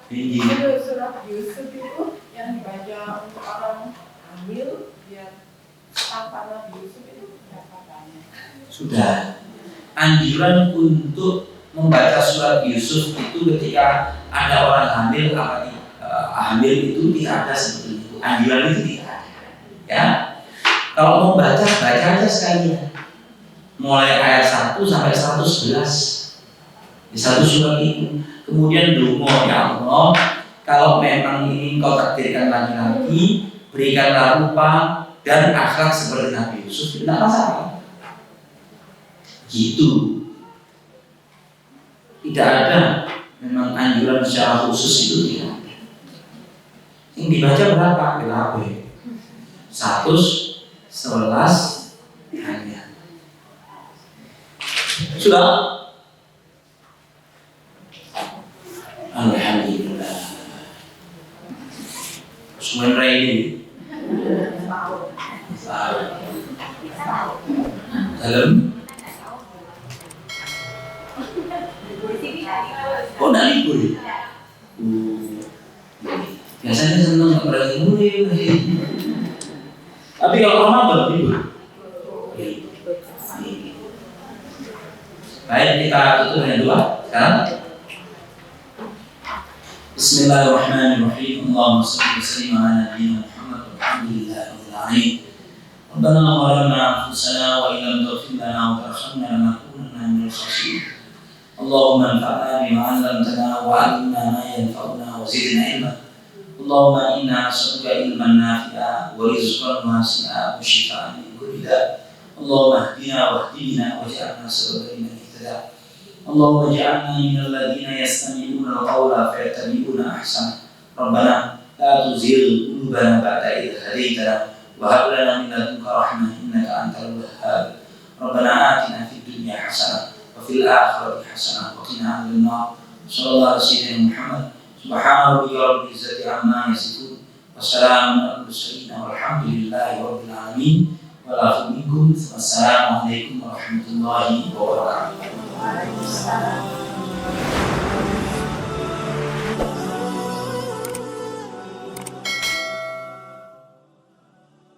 Tinggi. Surat Yusuf itu yang dibaca untuk orang hamil biar tanpa Nabi Yusuf itu berapa banyak? Sudah. Anjuran untuk membaca surat Yusuf itu ketika ada orang hamil hamil itu tidak ada seperti itu. Anjuran itu tidak ada. Ya. Kalau mau baca aja sekalian. Mulai ayat 1 sampai 111 di satu surat itu. Kemudian dungo, ya Allah, kalau memang ini Engkau takdirkan laki-laki, berikanlah rupa dan akhlak seperti Nabi Yusuf, tidak masalah. Gitu. Tidak ada memang anjuran secara khusus itu tidak ada. Yang dibaca berapa? Berapa? 111 ayat. Sudah? Alhamdulillah. Semuanya ini. Dalam. Oh, tidak libur. Biasanya senang berarti mulai. Tapi kalau Ramadan libur. Baik, kita tutup dengan doa sekarang. Bismillahirrahmanirrahim. Allahumma shalli wa sallim ala nabiyyina Muhammad walhamdulillahirabbil alamin. ربنا ظلمنا أنفسنا وإن لم تغفر لنا وترحمنا لنكونن من الخاسرين اللهم انفعنا بما علمتنا وعلمنا ما ينفعنا وزدنا علما اللهم إنا نسألك علما نافعا ورزقا واسعا وشفاء من كل داء اللهم اهدنا واهد بنا واجعلنا سببا لمن اهتدى اللهم اجعلنا من الذين يستمعون القول فيتبعون أحسنه ربنا لا تزغ قلوبنا بعد إذ هديتنا وهب لنا من لدنك رحمة إنك أنت الوهاب ربنا آتنا في الدنيا حسنة وفي الآخرة حسنة وقنا عذاب النار صلى الله على سيدنا محمد سبحان ربك رب العزة عما يصفون وسلام على المرسلين والحمد لله رب العالمين والعفو منكم والسلام عليكم ورحمة الله وبركاته.